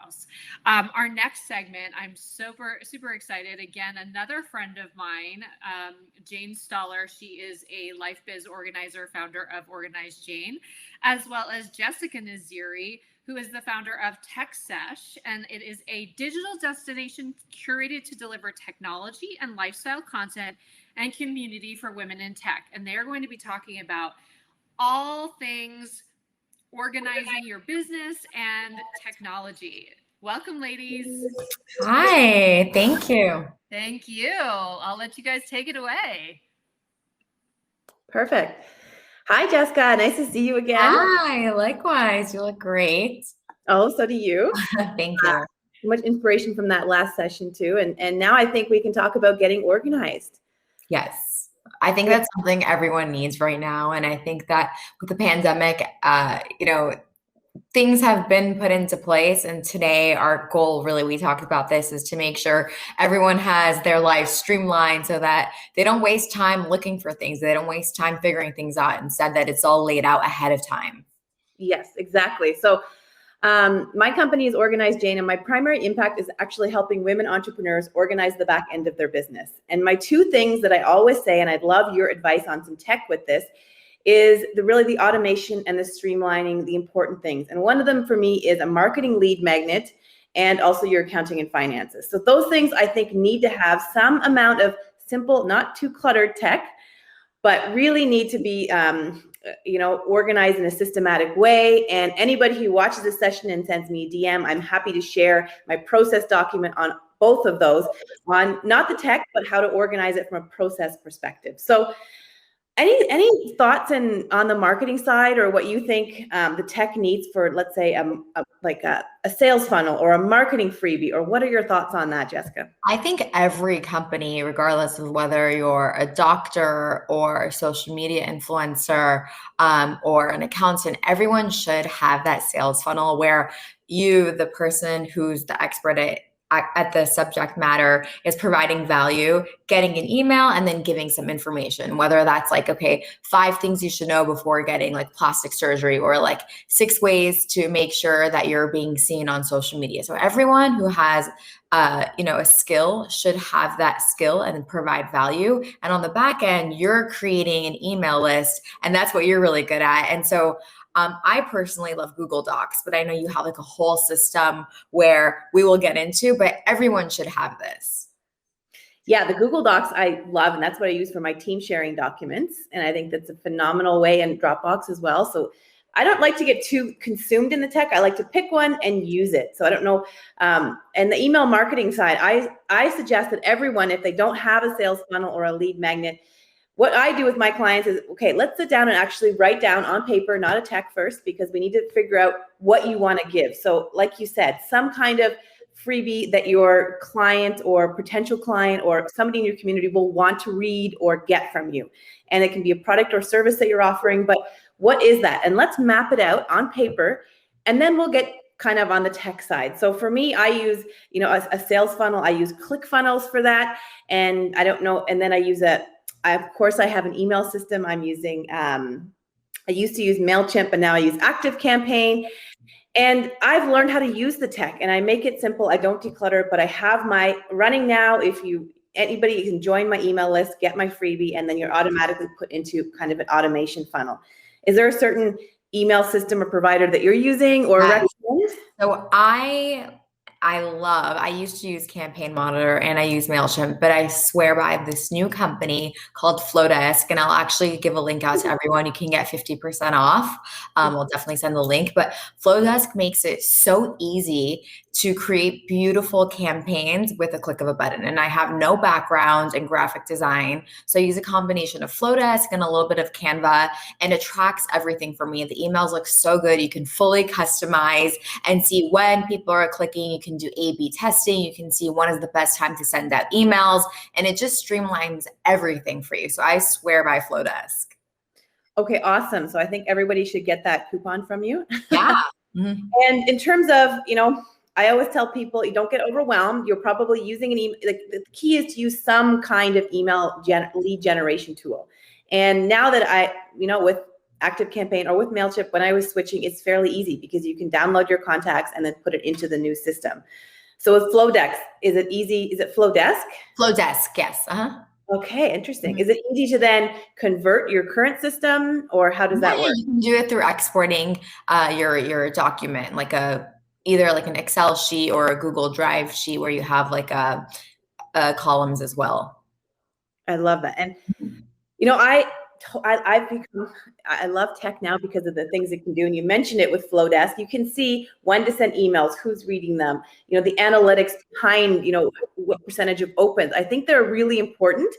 else. Our next segment, I'm super excited. Again, another friend of mine, Jane Stoller. She is a Life Biz organizer, founder of Organized Jane, as well as Jessica Naziri, who is the founder of TechSesh, and it is a digital destination curated to deliver technology and lifestyle content and community for women in tech. And they're going to be talking about all things organizing your business and technology. Welcome, ladies. Hi, thank you. Thank you. I'll let you guys take it away. Perfect. Hi, Jessica. Nice to see you again. Hi, likewise. You look great. Oh, so do you. Thank you. Much inspiration from that last session too. And now I think we can talk about getting organized. Yes. I think that's something everyone needs right now. And I think that with the pandemic, things have been put into place. And today our goal, really, we talked about this, is to make sure everyone has their life streamlined so that they don't waste time looking for things. They don't waste time figuring things out. Instead, that it's all laid out ahead of time. Yes, exactly. So my company is Organized Jane, and my primary impact is actually helping women entrepreneurs organize the back end of their business. And my two things that I always say, and I'd love your advice on some tech with this, is the automation and the streamlining, the important things. And one of them for me is a marketing lead magnet and also your accounting and finances. So those things I think need to have some amount of simple, not too cluttered tech, but really need to be organized in a systematic way. And anybody who watches this session and sends me a DM, I'm happy to share my process document on both of those, on not the tech, but how to organize it from a process perspective. So any thoughts on the marketing side, or what you think the tech needs for, let's say, a sales funnel or a marketing freebie, or what are your thoughts on that, Jessica? I think every company, regardless of whether you're a doctor or a social media influencer or an accountant, everyone should have that sales funnel where you, the person who's the expert at the subject matter, is providing value, getting an email, and then giving some information, whether that's 5 things you should know before getting plastic surgery, or 6 ways to make sure that you're being seen on social media. So everyone who has a skill should have that skill and provide value. And on the back end, you're creating an email list, and that's what you're really good at. And so I personally love Google Docs, but I know you have a whole system where we will get into, but everyone should have this. Yeah, the Google Docs I love, and that's what I use for my team sharing documents. And I think that's a phenomenal way, and Dropbox as well. So I don't like to get too consumed in the tech. I like to pick one and use it. So I don't know. And the email marketing side, I suggest that everyone, if they don't have a sales funnel or a lead magnet, what I do with my clients is, okay, let's sit down and actually write down on paper, not a tech first, because we need to figure out what you want to give. So like you said, some kind of freebie that your client or potential client or somebody in your community will want to read or get from you. And it can be a product or service that you're offering, but what is that? And let's map it out on paper, and then we'll get kind of on the tech side. So for me, I use, a sales funnel. I use ClickFunnels for that. And I don't know. And then I use of course, I have an email system I'm using. I used to use MailChimp, but now I use ActiveCampaign. And I've learned how to use the tech, and I make it simple. I don't declutter it, but I have my running now. Anybody can join my email list, get my freebie, and then you're automatically put into kind of an automation funnel. Is there a certain email system or provider that you're using or recommend? So I used to use Campaign Monitor and I use MailChimp, but I swear by this new company called Flowdesk, and I'll actually give a link out to everyone. You can get 50% off. We'll definitely send the link, but Flowdesk makes it so easy to create beautiful campaigns with a click of a button. And I have no background in graphic design, so I use a combination of Flowdesk and a little bit of Canva, and it tracks everything for me. The emails look so good. You can fully customize and see when people are clicking. You can do A/B testing. You can see when is the best time to send out emails, and it just streamlines everything for you. So I swear by Flowdesk. Okay, awesome. So I think everybody should get that coupon from you. Yeah. Mm-hmm. And in terms of, I always tell people, you don't get overwhelmed. You're probably using an email. The key is to use some kind of email lead generation tool. And now that with ActiveCampaign or with MailChimp, when I was switching, it's fairly easy because you can download your contacts and then put it into the new system. So with Flowdesk, is it easy? Is it Flowdesk? Flowdesk, yes. Okay, interesting. Is it easy to then convert your current system, or how does that work? You can do it through exporting your document, like either like an Excel sheet or a Google Drive sheet where you have like columns as well. I love that. And I love tech now because of the things it can do. And you mentioned it with Flowdesk. You can see when to send emails, who's reading them, the analytics behind, what percentage of opens. I think they're really important.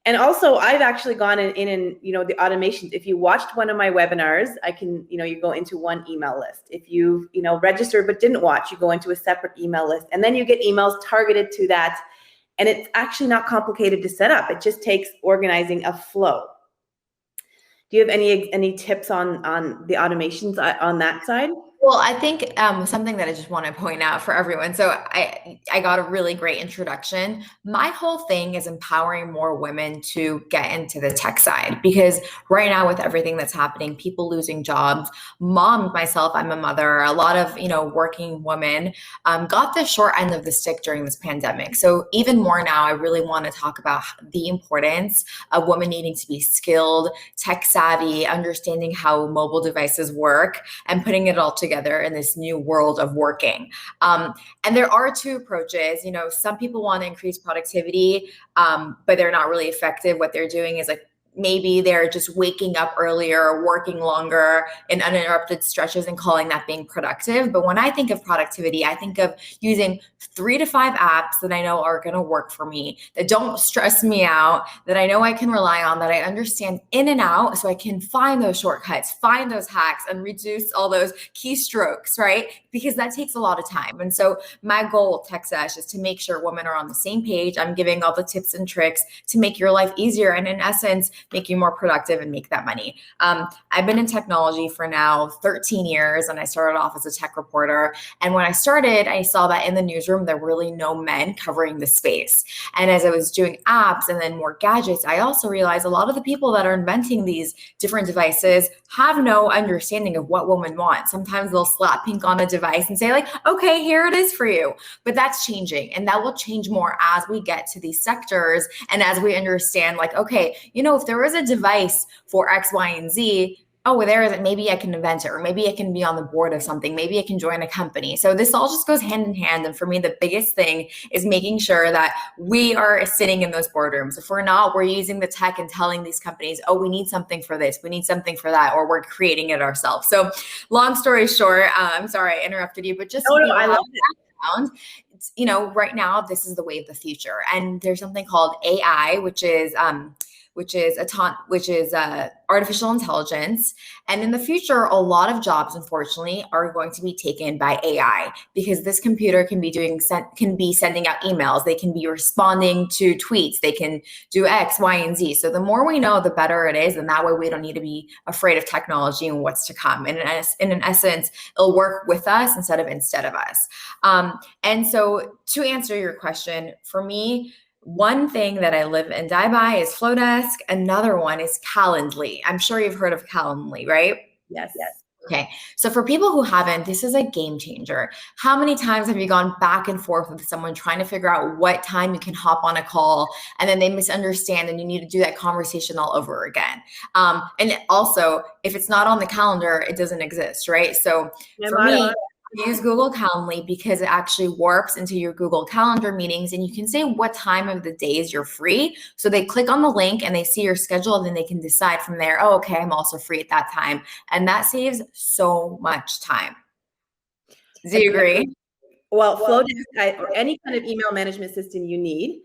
And also I've actually gone in and, the automations. If you watched one of my webinars, I can, you go into one email list. If you, registered but didn't watch, you go into a separate email list, and then you get emails targeted to that. And it's actually not complicated to set up. It just takes organizing a flow. Do you have any tips on the automations on that side? Well, I think something that I just want to point out for everyone. So I got a really great introduction. My whole thing is empowering more women to get into the tech side, because right now with everything that's happening, people losing jobs, myself, I'm a mother, a lot of, working women got the short end of the stick during this pandemic. So even more now, I really want to talk about the importance of women needing to be skilled, tech savvy, understanding how mobile devices work, and putting it all together in this new world of working. And there are two approaches. Some people want to increase productivity, but they're not really effective. What they're doing is like, maybe they're just waking up earlier, working longer in uninterrupted stretches and calling that being productive. But when I think of productivity, I think of using 3 to 5 apps that I know are going to work for me, that don't stress me out, that I know I can rely on, that I understand in and out, so I can find those shortcuts, find those hacks, and reduce all those keystrokes, right? Because that takes a lot of time. And so my goal with TechSesh is to make sure women are on the same page. I'm giving all the tips and tricks to make your life easier and, in essence, make you more productive and make that money. I've been in technology for now 13 years, and I started off as a tech reporter. And when I started, I saw that in the newsroom, there were really no men covering the space. And as I was doing apps and then more gadgets, I also realized a lot of the people that are inventing these different devices have no understanding of what women want. Sometimes they'll slap pink on a device and say like, okay, here it is for you. But that's changing, and that will change more as we get to these sectors and as we understand like, okay, if there is a device for X, Y, and Z, oh, well, there is it. Maybe I can invent it, or maybe I can be on the board of something. Maybe I can join a company. So this all just goes hand in hand. And for me, the biggest thing is making sure that we are sitting in those boardrooms. If we're not, we're using the tech and telling these companies, oh, we need something for this, we need something for that, or we're creating it ourselves. So long story short, I'm sorry I interrupted you, but just I love it. Right now, this is the way of the future. And there's something called AI, which is artificial intelligence. And in the future, a lot of jobs, unfortunately, are going to be taken by AI, because this computer can be sending out emails. They can be responding to tweets. They can do X, Y, and Z. So the more we know, the better it is. And that way we don't need to be afraid of technology and what's to come. And in essence, it'll work with us instead of us. And so to answer your question, for me, one thing that I live and die by is Flowdesk. Another one is Calendly. I'm sure you've heard of Calendly, right? Yes. Okay. So for people who haven't, this is a game changer. How many times have you gone back and forth with someone trying to figure out what time you can hop on a call, and then they misunderstand and you need to do that conversation all over again? And also, if it's not on the calendar, it doesn't exist, right? So for me, I use Google Calendly because it actually warps into your Google Calendar meetings, and you can say what time of the days you're free. So they click on the link and they see your schedule, and then they can decide from there, oh, okay, I'm also free at that time. And that saves so much time. Do you agree? Well, Flowdesk, or any kind of email management system you need.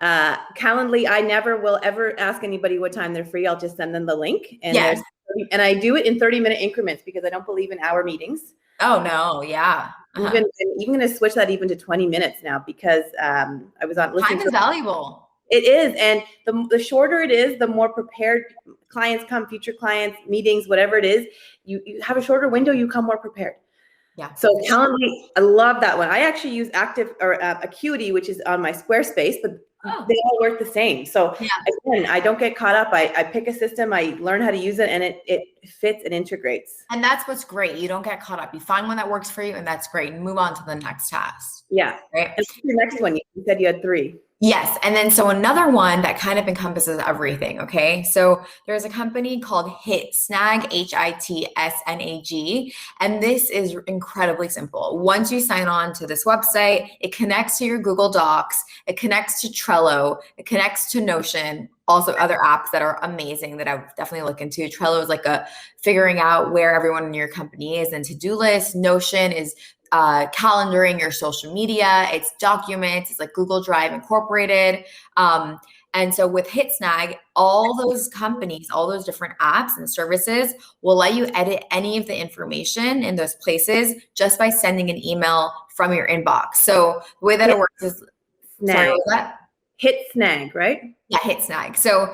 Calendly, I never will ever ask anybody what time they're free. I'll just send them the link. And I do it in 30-minute increments because I don't believe in hour meetings. Oh no, yeah. Even going to switch that even to 20 minutes now, because I was on listening. Time is valuable. It is, and the shorter it is, the more prepared clients come, future clients, meetings, whatever it is. You have a shorter window, you come more prepared. Yeah. So Calendly, I love that one. I actually use Acuity, which is on my Squarespace, but they all work the same. So again, I don't get caught up. I pick a system, I learn how to use it, and it fits and integrates. And that's what's great. You don't get caught up. You find one that works for you, and that's great. And move on to the next task. Yeah. Right. And what's the next one? You said you had 3. Yes. And then so another one that kind of encompasses everything. Okay. So there's a company called HitSnag, HITSNAG. And this is incredibly simple. Once you sign on to this website, it connects to your Google Docs, it connects to Trello, it connects to Notion, also other apps that are amazing that I would definitely look into. Trello is like a figuring out where everyone in your company is, and to-do list. Notion is calendaring your social media, it's documents, it's like Google Drive incorporated. And so with HitSnag, all those companies, all those different apps and services will let you edit any of the information in those places just by sending an email from your inbox. So the way that it works is, sorry, what was that? HitSnag, right? Yeah, HitSnag. So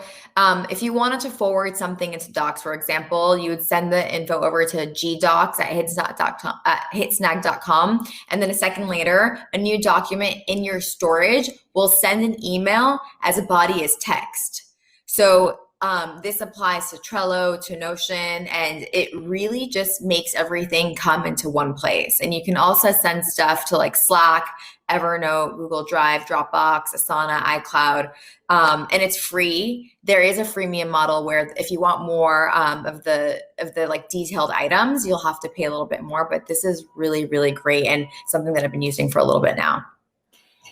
if you wanted to forward something into Docs, for example, you would send the info over to gdocs@hitsnag.com. And then a second later, a new document in your storage will send an email as a body as text. So this applies to Trello, to Notion, and it really just makes everything come into one place. And you can also send stuff to like Slack, Evernote, Google Drive, Dropbox, Asana, iCloud, and it's free. There is a freemium model where if you want more of the like detailed items, you'll have to pay a little bit more. But this is really, really great and something that I've been using for a little bit now.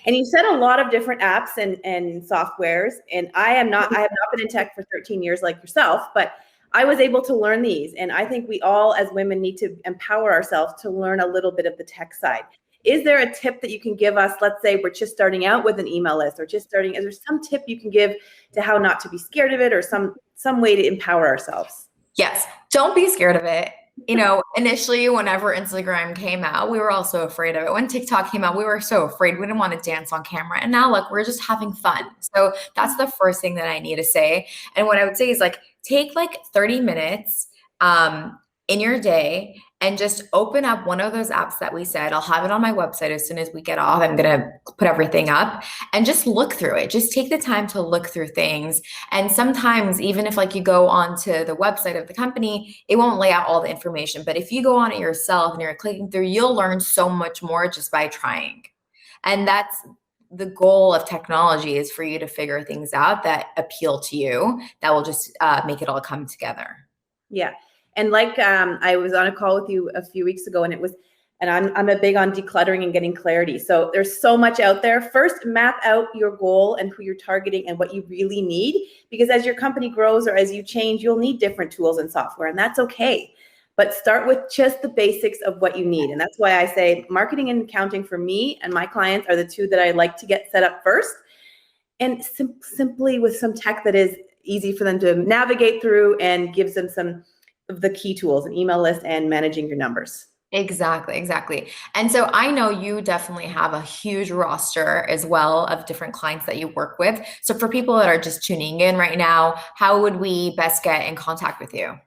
And you said a lot of different apps and softwares, and I have not been in tech for 13 years like yourself, but I was able to learn these. And I think we all as women need to empower ourselves to learn a little bit of the tech side. Is there a tip that you can give us? Let's say we're just starting out with an email list, or just starting. Is there some tip you can give to how not to be scared of it, or some way to empower ourselves? Yes. Don't be scared of it. You know, initially, whenever Instagram came out, we were all so afraid of it. When TikTok came out, we were so afraid. We didn't want to dance on camera. And now, look, we're just having fun. So that's the first thing that I need to say. And what I would say is like, take like 30 minutes in your day and just open up one of those apps that we said. I'll have it on my website as soon as we get off. I'm going to put everything up and just look through it. Just take the time to look through things. And sometimes even if like you go onto the website of the company, it won't lay out all the information. But if you go on it yourself and you're clicking through, you'll learn so much more just by trying. And that's the goal of technology, is for you to figure things out that appeal to you, that will just make it all come together. Yeah. And like I was on a call with you a few weeks ago, and I'm a big on decluttering and getting clarity. So there's so much out there. First, map out your goal and who you're targeting and what you really need, because as your company grows or as you change, you'll need different tools and software, and that's okay. But start with just the basics of what you need. And that's why I say marketing and accounting for me and my clients are the two that I like to get set up first. And simply with some tech that is easy for them to navigate through and gives them some of the key tools, an email list and managing your numbers. Exactly. And so I know you definitely have a huge roster as well of different clients that you work with. So for people that are just tuning in right now, how would we best get in contact with you?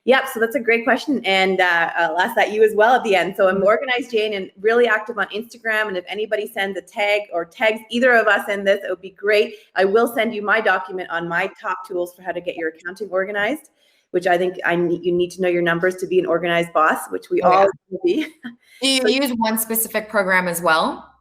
Yep. So that's a great question. And I'll ask that you as well at the end. So I'm Organized Jane and really active on Instagram. And if anybody sends a tag or tags either of us in this, it would be great. I will send you my document on my top tools for how to get your accounting organized, which I think you need to know your numbers to be an organized boss, which we all will be. Do you use one specific program as well?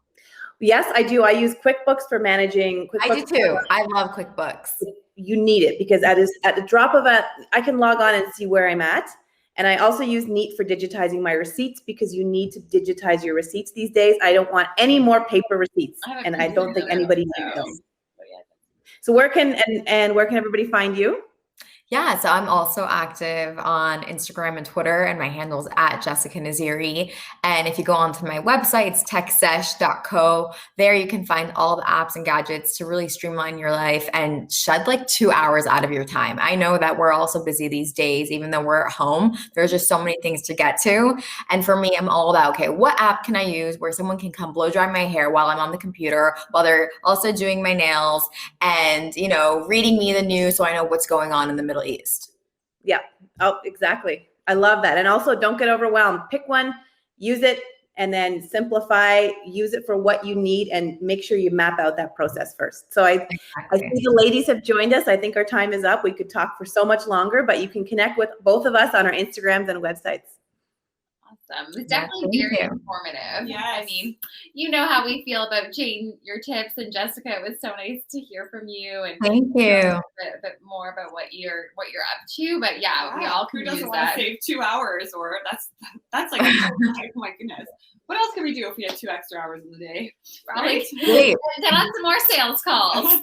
Yes, I do. I use QuickBooks for managing. QuickBooks I do too. I love QuickBooks. You need it because at the drop of I can log on and see where I'm at. And I also use Neat for digitizing my receipts, because you need to digitize your receipts these days. I don't want any more paper receipts, and I don't think anybody needs them. So where can everybody find you? Yeah, so I'm also active on Instagram and Twitter, and my handle's at Jessica Naziri. And if you go onto my website, it's techsesh.co. There you can find all the apps and gadgets to really streamline your life and shed like 2 hours out of your time. I know that we're also busy these days, even though we're at home. There's just so many things to get to. And for me, I'm all about, okay, what app can I use where someone can come blow dry my hair while I'm on the computer, while they're also doing my nails and, you know, reading me the news so I know what's going on in the Middle East. Yeah. Oh, exactly. I love that. And also don't get overwhelmed. Pick one, use it, and then simplify, use it for what you need, and make sure you map out that process first. So I see the ladies have joined us. I think our time is up. We could talk for so much longer, but you can connect with both of us on our Instagrams and websites. Awesome. It's definitely very informative. Yes. I mean, you know how we feel about Jane, your tips, and Jessica, it was so nice to hear from you and Thank you. A bit more about what you're up to. But yeah, we all can who doesn't use want that. to save 2 hours, or that's like oh my goodness. What else can we do if we had 2 extra hours in the day? Probably Right? get on some more sales calls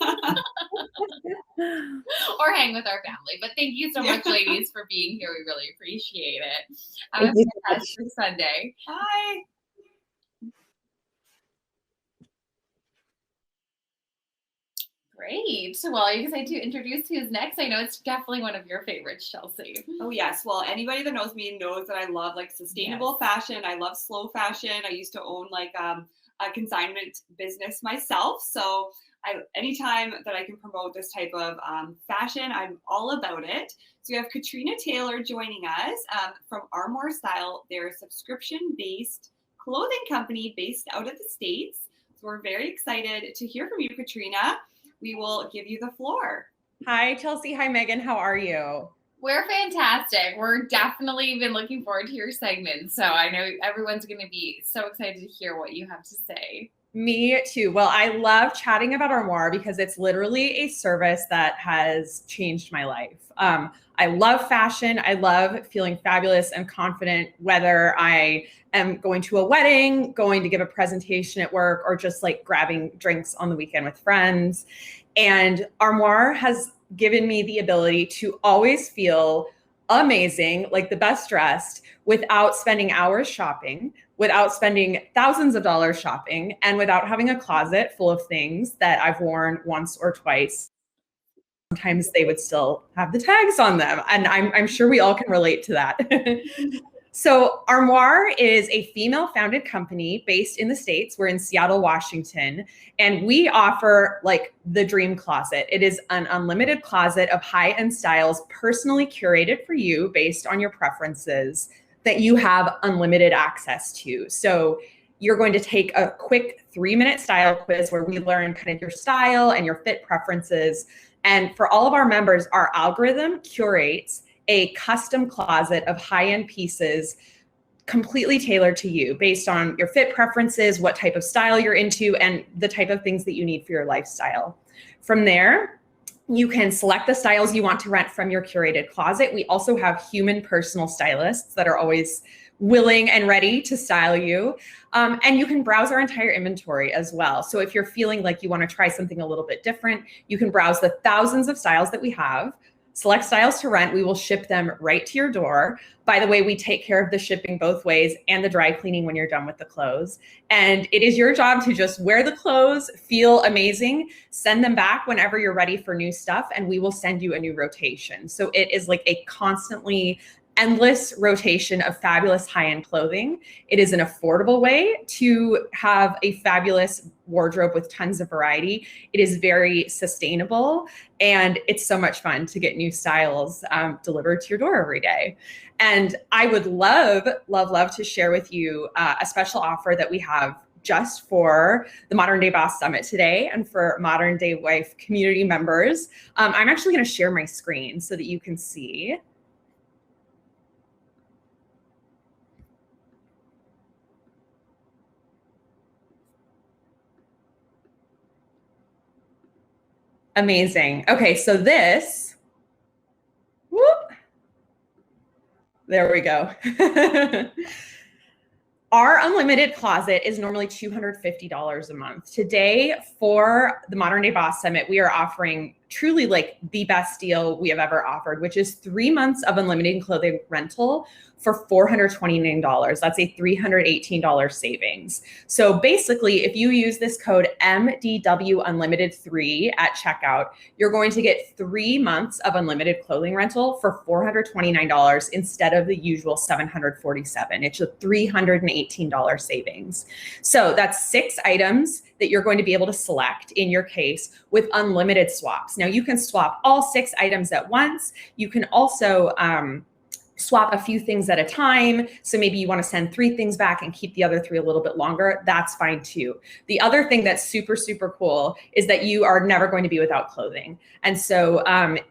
or hang with our family. But thank you so much, ladies, for being here. We really appreciate it. Have a fantastic Sunday. Bye. Great. Well, are you excited to introduce who's next? I know it's definitely one of your favorites, Chelsea. Oh yes. Well, anybody that knows me knows that I love like sustainable fashion. I love slow fashion. I used to own like a consignment business myself. So anytime that I can promote this type of fashion, I'm all about it. So we have Katrina Taylor joining us from Armour Style. They're a subscription-based clothing company based out of the States. So we're very excited to hear from you, Katrina. We will give you the floor. Hi, Chelsea. Hi, Megan. How are you? We're fantastic. We're definitely been looking forward to your segment. So I know everyone's going to be so excited to hear what you have to say. Me too. Well, I love chatting about Armour because it's literally a service that has changed my life. I love fashion. I love feeling fabulous and confident, whether I am going to a wedding, going to give a presentation at work, or just like grabbing drinks on the weekend with friends. And Armour has given me the ability to always feel amazing, like the best dressed, without spending hours shopping, without spending thousands of dollars shopping, and without having a closet full of things that I've worn once or twice. Sometimes they would still have the tags on them. And I'm sure we all can relate to that. So Armour is a female-founded company based in the States. We're in Seattle, Washington, and we offer like the dream closet. It is an unlimited closet of high-end styles, personally curated for you based on your preferences that you have unlimited access to. So you're going to take a quick 3-minute style quiz where we learn kind of your style and your fit preferences. And for all of our members, our algorithm curates a custom closet of high-end pieces completely tailored to you based on your fit preferences, what type of style you're into, and the type of things that you need for your lifestyle. From there, you can select the styles you want to rent from your curated closet. We also have human personal stylists that are always willing and ready to style you. And you can browse our entire inventory as well. So if you're feeling like you want to try something a little bit different, you can browse the thousands of styles that we have, select styles to rent. We will ship them right to your door. By the way, we take care of the shipping both ways and the dry cleaning when you're done with the clothes. And it is your job to just wear the clothes, feel amazing, send them back whenever you're ready for new stuff, and we will send you a new rotation. So it is like a constantly endless rotation of fabulous high-end clothing. It is an affordable way to have a fabulous wardrobe with tons of variety. It is very sustainable, and it's so much fun to get new styles delivered to your door every day. And I would love, love, love to share with you a special offer that we have just for the Modern Day Boss Summit today and for Modern Day Wife community members. I'm actually going to share my screen so that you can see. Amazing. Okay, so this, whoop, there we go. Our unlimited closet is normally $250 a month. Today, for the Modern Day Boss Summit, we are offering truly like the best deal we have ever offered, which is 3 months of unlimited clothing rental for $429. That's a $318 savings. So basically, if you use this code MDWUnlimited3 at checkout, you're going to get 3 months of unlimited clothing rental for $429 instead of the usual $747. It's a $318 savings. So that's 6 items that you're going to be able to select in your case with unlimited swaps. Now you can swap all 6 items at once. You can also swap a few things at a time. So maybe you want to send 3 things back and keep the other 3 a little bit longer. That's fine too. The other thing that's super, super cool is that you are never going to be without clothing. And so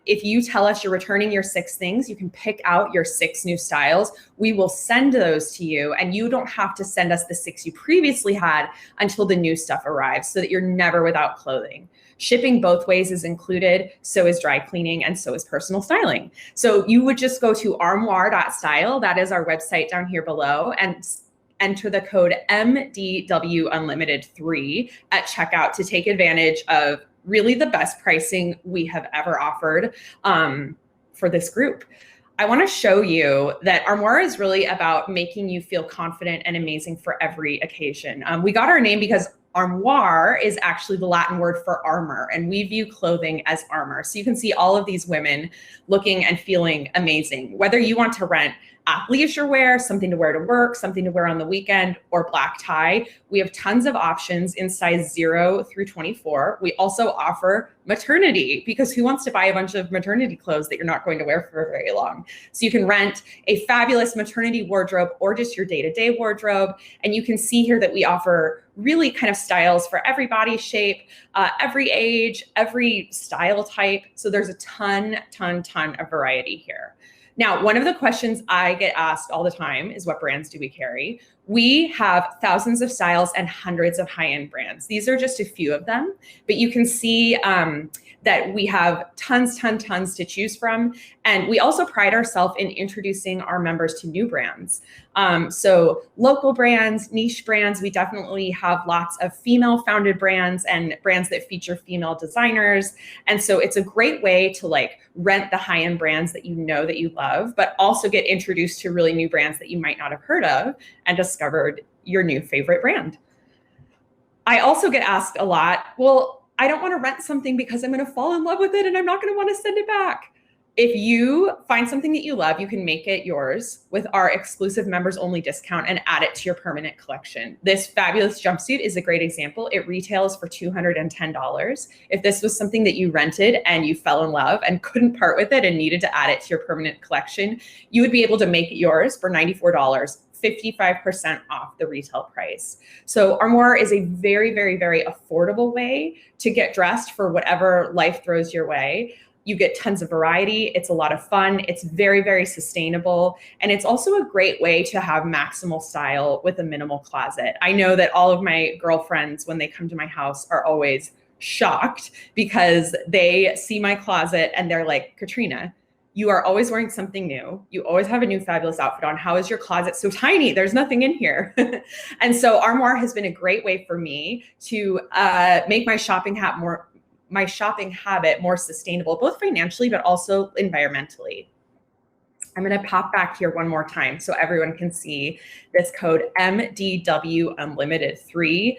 if you tell us you're returning your 6 things, you can pick out your 6 new styles. We will send those to you, and you don't have to send us the 6 you previously had until the new stuff arrives, so that you're never without clothing. Shipping both ways is included, so is dry cleaning, and so is personal styling. So you would just go to armoire.style, that is our website down here below, and enter the code MDW Unlimited 3 at checkout to take advantage of really the best pricing we have ever offered for this group. I want to show you that Armoire is really about making you feel confident and amazing for every occasion. We got our name because armoire is actually the Latin word for armor, and we view clothing as armor. So you can see all of these women looking and feeling amazing, whether you want to rent athleisure wear, something to wear to work, something to wear on the weekend, or black tie. We have tons of options in size 0 through 24. We also offer maternity, because who wants to buy a bunch of maternity clothes that you're not going to wear for very long? So you can rent a fabulous maternity wardrobe or just your day-to-day wardrobe. And you can see here that we offer really kind of styles for every body shape, every age, every style type. So there's a ton of variety here. Now, one of the questions I get asked all the time is, what brands do we carry? We have thousands of styles and hundreds of high-end brands. These are just a few of them, but you can see that we have tons to choose from. And we also pride ourselves in introducing our members to new brands. So local brands, niche brands, we definitely have lots of female-founded brands and brands that feature female designers. And so it's a great way to like rent the high-end brands that you know that you love, but also get introduced to really new brands that you might not have heard of and discovered your new favorite brand. I also get asked a lot, well, I don't want to rent something because I'm going to fall in love with it and I'm not going to want to send it back. If you find something that you love, you can make it yours with our exclusive members only discount and add it to your permanent collection. This fabulous jumpsuit is a great example. It retails for $210. If this was something that you rented and you fell in love and couldn't part with it and needed to add it to your permanent collection, you would be able to make it yours for $94. 55% off the retail price. So Armoire is a very affordable way to get dressed for whatever life throws your way. You get tons of variety. It's a lot of fun. It's very sustainable. And it's also a great way to have maximal style with a minimal closet. I know that all of my girlfriends, when they come to my house, are always shocked because they see my closet and they're like, Katrina, you are always wearing something new. You always have a new fabulous outfit on. How is your closet so tiny? There's nothing in here. And so Armoire has been a great way for me to make my shopping habit more sustainable, both financially, but also environmentally. I'm going to pop back here one more time so everyone can see this code MDW Unlimited 3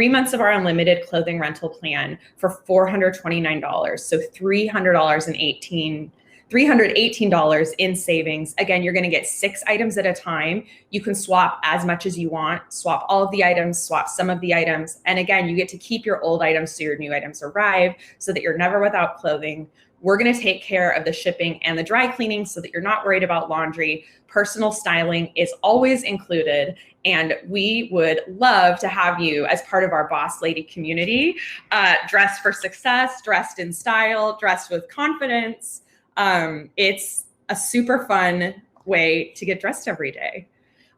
months of our unlimited clothing rental plan for $429. So $318 in savings. Again, you're going to get 6 items at a time. You can swap as much as you want, swap all of the items, swap some of the items. And again, you get to keep your old items so your new items arrive so that you're never without clothing. We're going to take care of the shipping and the dry cleaning so that you're not worried about laundry. Personal styling is always included. And we would love to have you as part of our Boss Lady community, dressed for success, dressed in style, dressed with confidence. It's a super fun way to get dressed every day.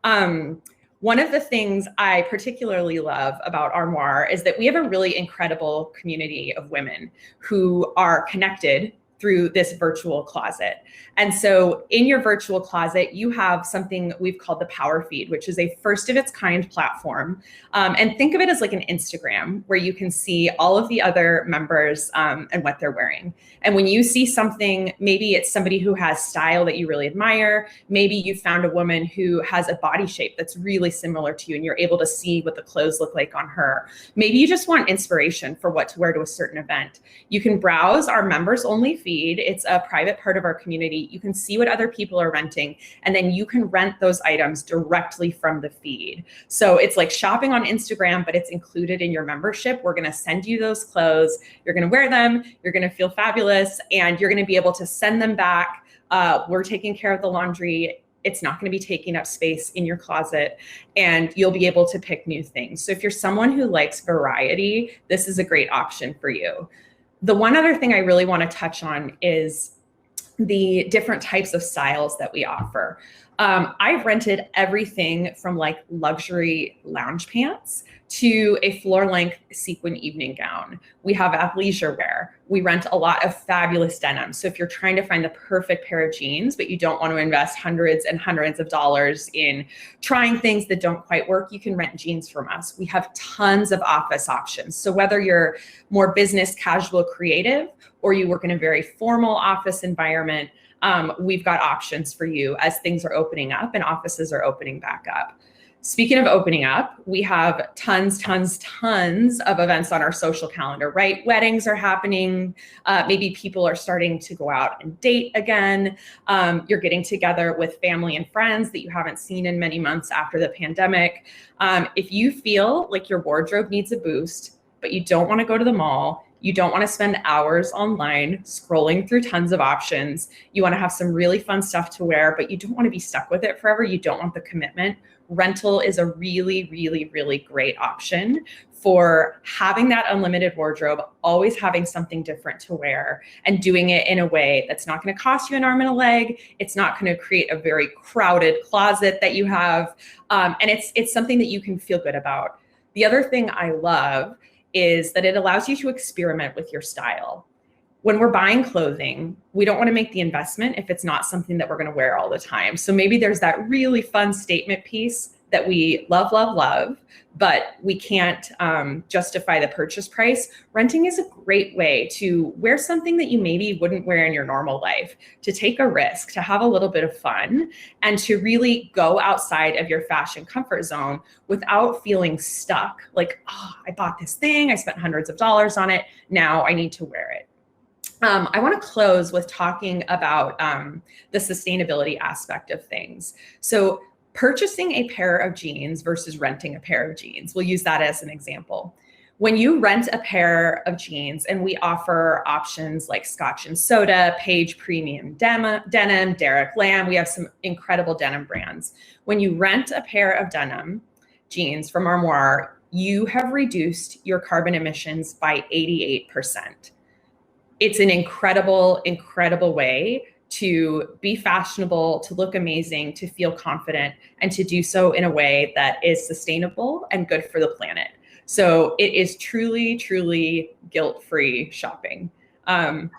One of the things I particularly love about Armoire is that we have a really incredible community of women who are connected through this virtual closet. And so in your virtual closet, you have something we've called the Power Feed, which is a first of its kind platform. And think of it as like an Instagram where you can see all of the other members and what they're wearing. And when you see something, maybe it's somebody who has style that you really admire. Maybe you found a woman who has a body shape that's really similar to you and you're able to see what the clothes look like on her. Maybe you just want inspiration for what to wear to a certain event. You can browse our members only feed. It's a private part of our community. You can see what other people are renting, and then you can rent those items directly from the feed. So it's like shopping on Instagram, but it's included in your membership. We're going to send you those clothes. You're going to wear them. You're going to feel fabulous, and you're going to be able to send them back. We're taking care of the laundry It's not going to be taking up space in your closet, and you'll be able to pick new things. So if you're someone who likes variety, this is a great option for you. The one other thing I really want to touch on is the different types of styles that we offer. I've rented everything from like luxury lounge pants to a floor length sequin evening gown. We have athleisure wear. We rent a lot of fabulous denim. So if you're trying to find the perfect pair of jeans, but you don't want to invest hundreds and hundreds of dollars in trying things that don't quite work, you can rent jeans from us. We have tons of office options. So whether you're more business casual creative, or you work in a very formal office environment, we've got options for you as things are opening up and offices are opening back up. Speaking of opening up, we have tons of events on our social calendar, right? Weddings are happening. Maybe people are starting to go out and date again. You're getting together with family and friends that you haven't seen in many months after the pandemic. If you feel like your wardrobe needs a boost, but you don't want to go to the mall, you don't want to spend hours online scrolling through tons of options, you want to have some really fun stuff to wear, but you don't want to be stuck with it forever, you don't want the commitment, rental is a really, really, really great option for having that unlimited wardrobe, always having something different to wear, and doing it in a way that's not going to cost you an arm and a leg. It's not going to create a very crowded closet that you have. And it's something that you can feel good about. The other thing I love is that it allows you to experiment with your style. When we're buying clothing, we don't want to make the investment if it's not something that we're going to wear all the time. So maybe there's that really fun statement piece that we love, but we can't justify the purchase price. Renting is a great way to wear something that you maybe wouldn't wear in your normal life, to take a risk, to have a little bit of fun, and to really go outside of your fashion comfort zone without feeling stuck. Like, oh, I bought this thing, I spent hundreds of dollars on it, now I need to wear it. I want to close with talking about the sustainability aspect of things. So purchasing a pair of jeans versus renting a pair of jeans. We'll use that as an example. When you rent a pair of jeans, and we offer options like Scotch and Soda, Page Premium Denim, Derek Lam, we have some incredible denim brands. When you rent a pair of denim jeans from Armoire, you have reduced your carbon emissions by 88%. It's an incredible, incredible way to be fashionable, to look amazing, to feel confident, and to do so in a way that is sustainable and good for the planet. So it is truly, truly guilt-free shopping. And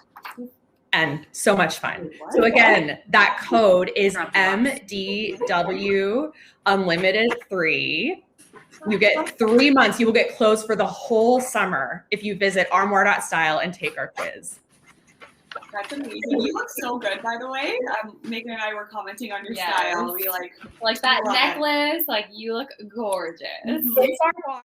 so much fun. So again, that code is MDW Unlimited 3. You get 3 months. You will get clothes for the whole summer if you visit armoire.style and take our quiz. That's amazing. You look so good, by the way. Megan and I were commenting on your style. We like that love necklace. Like, you look gorgeous. It's Armoire.